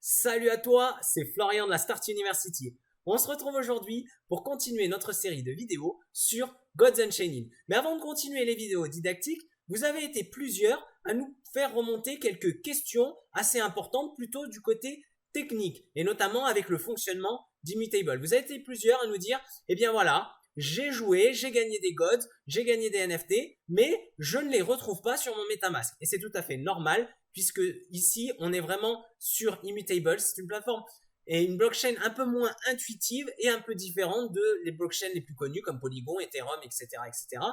Salut à toi, c'est Florian de la Start University. On se retrouve aujourd'hui pour continuer notre série de vidéos sur Gods Unchained. Mais avant de continuer les vidéos didactiques, vous avez été plusieurs à nous faire remonter quelques questions assez importantes plutôt du côté technique et notamment avec le fonctionnement d'Immutable. Vous avez été plusieurs à nous dire, eh bien voilà, j'ai joué, j'ai gagné des Gods, j'ai gagné des NFT, mais je ne les retrouve pas sur mon MetaMask. Et c'est tout à fait normal puisque ici, on est vraiment sur Immutable. C'est une plateforme et une blockchain un peu moins intuitive et un peu différente de les blockchains les plus connues comme Polygon, Ethereum, etc., etc.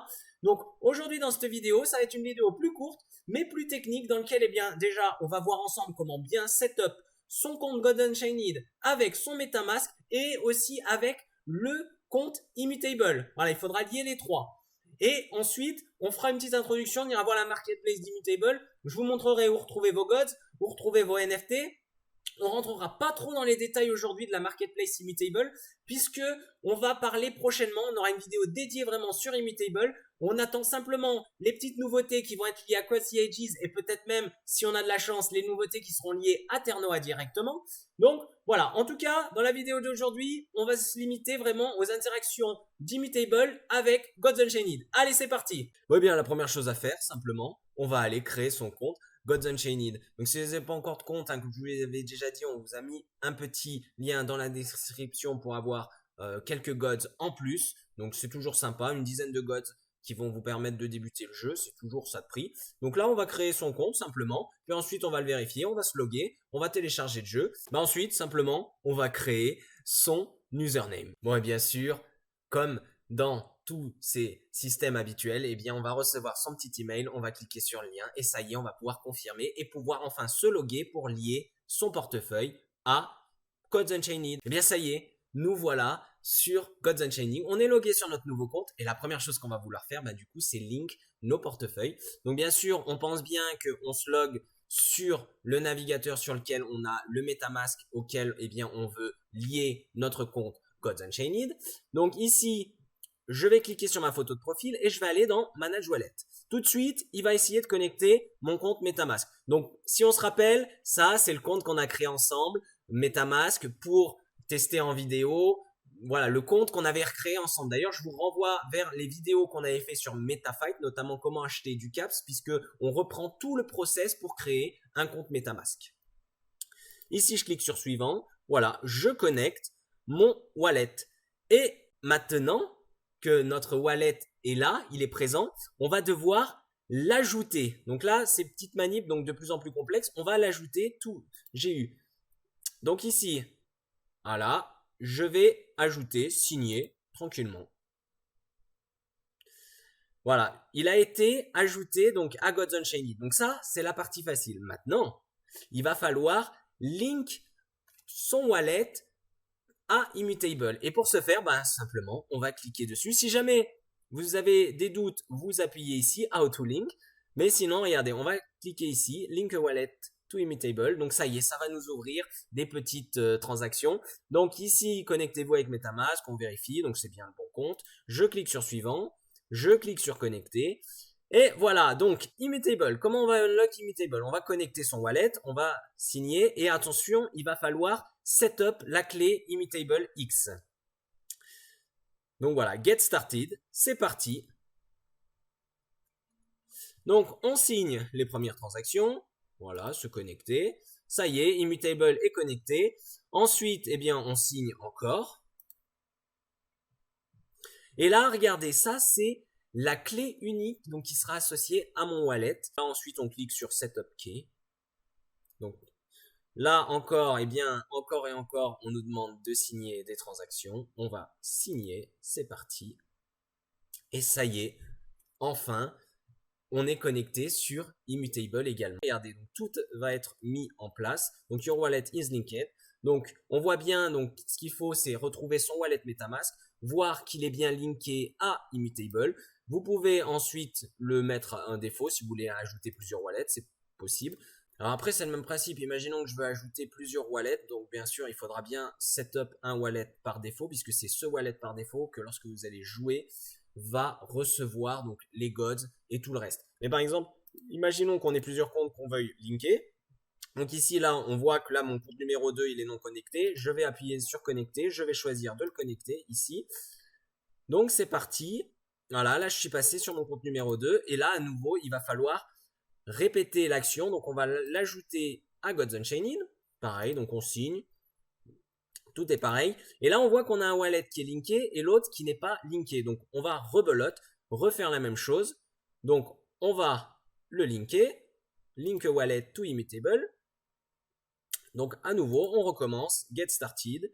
Donc aujourd'hui dans cette vidéo, ça va être une vidéo plus courte mais plus technique dans laquelle, eh bien, déjà, on va voir ensemble comment bien setup son compte Gods Unchained avec son MetaMask et aussi avec le compte Immutable. Voilà, il faudra lier les trois. Et ensuite, on fera une petite introduction, on ira voir la marketplace d'Immutable. Je vous montrerai où retrouver vos gods, où retrouver vos NFT. On rentrera pas trop dans les détails aujourd'hui de la marketplace Immutable, puisque on va parler prochainement, on aura une vidéo dédiée vraiment sur Immutable. On attend simplement les petites nouveautés qui vont être liées à Quasi Ages et peut-être même, si on a de la chance, les nouveautés qui seront liées à Ternoa directement. Donc voilà, en tout cas, dans la vidéo d'aujourd'hui, on va se limiter vraiment aux interactions d'Immutable avec Gods Unchained. Allez, c'est parti. Oui, bien, la première chose à faire, simplement, on va aller créer son compte Gods Unchained. Donc si vous n'avez pas encore de compte, comme je vous l'avais déjà dit, on vous a mis un petit lien dans la description pour avoir quelques gods en plus. Donc c'est toujours sympa, une dizaine de gods qui vont vous permettre de débuter le jeu, c'est toujours ça de prix. Donc là on va créer son compte simplement, puis ensuite on va le vérifier, on va se loguer, on va télécharger le jeu. Ensuite simplement on va créer son username. Bon et bien sûr, comme dans tous ces systèmes habituels, eh bien, on va recevoir son petit email, on va cliquer sur le lien et ça y est, on va pouvoir confirmer et pouvoir enfin se loguer pour lier son portefeuille à Gods Unchained. Eh bien, ça y est, nous voilà sur Gods Unchained. On est logué sur notre nouveau compte et la première chose qu'on va vouloir faire, du coup, c'est link nos portefeuilles. Donc, bien sûr, on pense bien qu'on se logue sur le navigateur sur lequel on a le MetaMask auquel, eh bien, on veut lier notre compte Gods Unchained. Donc ici, je vais cliquer sur ma photo de profil et je vais aller dans Manage Wallet. Tout de suite, il va essayer de connecter mon compte MetaMask. Donc, si on se rappelle, ça, c'est le compte qu'on a créé ensemble, MetaMask, pour tester en vidéo. Voilà, le compte qu'on avait recréé ensemble. D'ailleurs, je vous renvoie vers les vidéos qu'on avait fait sur MetaFight, notamment comment acheter du CAPS, puisque on reprend tout le process pour créer un compte MetaMask. Ici, je clique sur suivant. Voilà, je connecte mon wallet. Et maintenant que notre wallet est là, il est présent, on va devoir l'ajouter. Donc là, ces petites manips, donc de plus en plus complexes, on va l'ajouter tout. J'ai eu. Donc ici, voilà, je vais ajouter, signer tranquillement. Voilà, il a été ajouté donc à Gods Unchained. Donc ça, c'est la partie facile. Maintenant, il va falloir link son wallet à Immutable. Et pour ce faire, simplement, on va cliquer dessus. Si jamais vous avez des doutes, vous appuyez ici, How to Link. Mais sinon, regardez, on va cliquer ici, Link a Wallet to Immutable. Donc ça y est, ça va nous ouvrir des petites transactions. Donc ici, connectez-vous avec MetaMask, on vérifie, donc c'est bien le bon compte. Je clique sur Suivant, je clique sur Connecter. Et voilà, donc Immutable, comment on va unlock Immutable? On va connecter son wallet, on va signer et attention, il va falloir setup la clé Immutable X. Donc voilà, get started, c'est parti. Donc on signe les premières transactions, voilà, se connecter. Ça y est, Immutable est connecté. Ensuite, eh bien, on signe encore. Et là, regardez, ça c'est la clé unique donc qui sera associée à mon wallet. Là, ensuite, on clique sur Setup Key. Donc là encore, eh bien, encore et encore, on nous demande de signer des transactions. On va signer, c'est parti. Et ça y est, enfin, on est connecté sur Immutable également. Regardez, donc tout va être mis en place. Donc your wallet is linked. Donc on voit bien, donc ce qu'il faut, c'est retrouver son wallet MetaMask, voir qu'il est bien linké à Immutable. Vous pouvez ensuite le mettre à un défaut si vous voulez ajouter plusieurs wallets, c'est possible. Alors après, c'est le même principe. Imaginons que je veux ajouter plusieurs wallets. Donc bien sûr, il faudra bien setup un wallet par défaut, puisque c'est ce wallet par défaut que lorsque vous allez jouer, va recevoir donc les gods et tout le reste. Mais par exemple, imaginons qu'on ait plusieurs comptes qu'on veuille linker. Donc ici, là, on voit que là, mon compte numéro 2, il est non connecté. Je vais appuyer sur connecter. Je vais choisir de le connecter ici. Donc c'est parti. Voilà, là, je suis passé sur mon compte numéro 2. Et là, à nouveau, il va falloir répéter l'action. Donc on va l'ajouter à Gods Unchained. Pareil, donc on signe. Tout est pareil. Et là, on voit qu'on a un wallet qui est linké et l'autre qui n'est pas linké. Donc on va rebelote, refaire la même chose. Donc on va le linker. Link wallet to immutable. Donc à nouveau, on recommence, get started.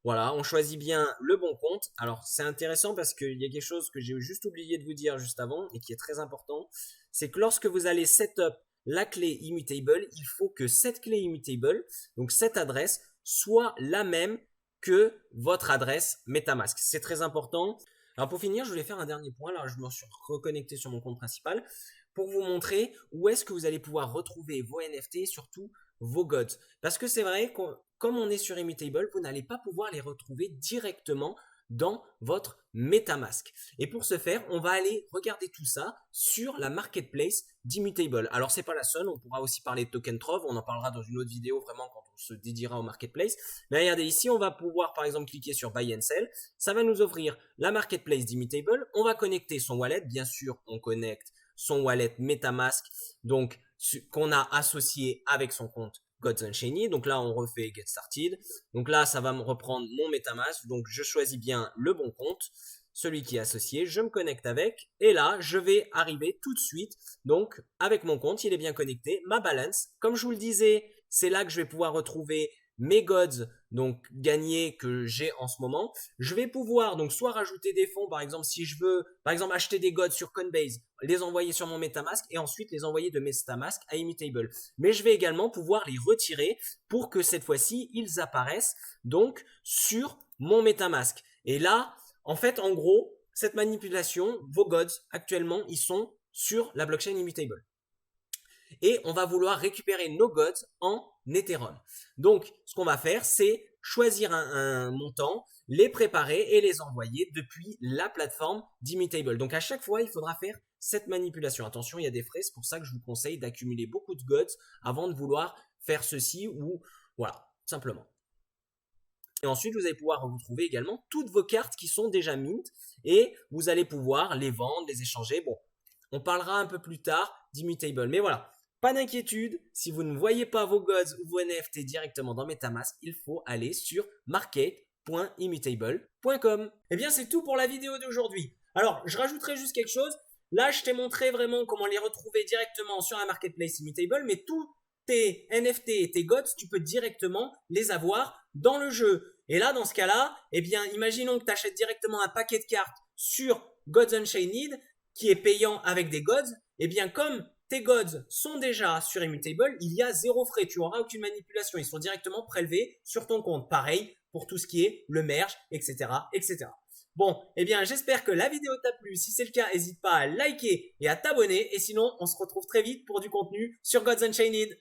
Voilà, on choisit bien le bon compte. Alors c'est intéressant parce qu'il y a quelque chose que j'ai juste oublié de vous dire juste avant et qui est très important. C'est que lorsque vous allez setup la clé immutable, il faut que cette clé immutable, donc cette adresse, soit la même que votre adresse MetaMask. C'est très important. Alors pour finir, je voulais faire un dernier point. Là, je me suis reconnecté sur mon compte principal pour vous montrer où est-ce que vous allez pouvoir retrouver vos NFT et surtout vos gods. Parce que c'est vrai que comme on est sur Immutable, vous n'allez pas pouvoir les retrouver directement dans votre MetaMask. Et pour ce faire, on va aller regarder tout ça sur la marketplace d'Immutable. Alors c'est pas la seule, on pourra aussi parler de Token Trove, on en parlera dans une autre vidéo vraiment quand on se dédiera au marketplace. Mais regardez ici, on va pouvoir par exemple cliquer sur Buy and Sell. Ça va nous offrir la marketplace d'Immutable. On va connecter son wallet, bien sûr, on connecte son wallet MetaMask, donc qu'on a associé avec son compte Gods Unchained. Donc là, on refait Get Started. Donc là, ça va me reprendre mon MetaMask. Donc je choisis bien le bon compte, celui qui est associé. Je me connecte avec. Et là, je vais arriver tout de suite. Donc avec mon compte, il est bien connecté. Ma balance, comme je vous le disais, c'est là que je vais pouvoir retrouver mes gods donc gagnés que j'ai en ce moment. Je vais pouvoir donc soit rajouter des fonds, par exemple si je veux par exemple acheter des gods sur Coinbase, les envoyer sur mon MetaMask et ensuite les envoyer de MetaMask à Immutable. Mais je vais également pouvoir les retirer pour que cette fois-ci ils apparaissent donc sur mon MetaMask. Et là, en fait, en gros, cette manipulation, vos gods actuellement, ils sont sur la blockchain Immutable. Et on va vouloir récupérer nos gods en Ethereum. Donc, ce qu'on va faire, c'est choisir un montant, les préparer et les envoyer depuis la plateforme d'Immutable. Donc, à chaque fois, il faudra faire cette manipulation. Attention, il y a des frais, c'est pour ça que je vous conseille d'accumuler beaucoup de gods avant de vouloir faire ceci ou voilà, simplement. Et ensuite, vous allez pouvoir retrouver également toutes vos cartes qui sont déjà mint et vous allez pouvoir les vendre, les échanger. Bon, on parlera un peu plus tard d'Immutable. Mais voilà, pas d'inquiétude, si vous ne voyez pas vos gods ou vos NFT directement dans MetaMask, il faut aller sur market.immutable.com. Et bien c'est tout pour la vidéo d'aujourd'hui. Alors je rajouterai juste quelque chose. Là je t'ai montré vraiment comment les retrouver directement sur la marketplace Immutable, mais tous tes NFT et tes gods, tu peux directement les avoir dans le jeu. Et là dans ce cas-là, eh bien imaginons que tu achètes directement un paquet de cartes sur Gods Unchained qui est payant avec des gods. Eh bien comme tes gods sont déjà sur Immutable, il y a zéro frais, tu n'auras aucune manipulation, ils sont directement prélevés sur ton compte. Pareil pour tout ce qui est le merge, etc. etc. Bon, eh bien j'espère que la vidéo t'a plu, si c'est le cas, n'hésite pas à liker et à t'abonner, et sinon on se retrouve très vite pour du contenu sur Gods Unchained.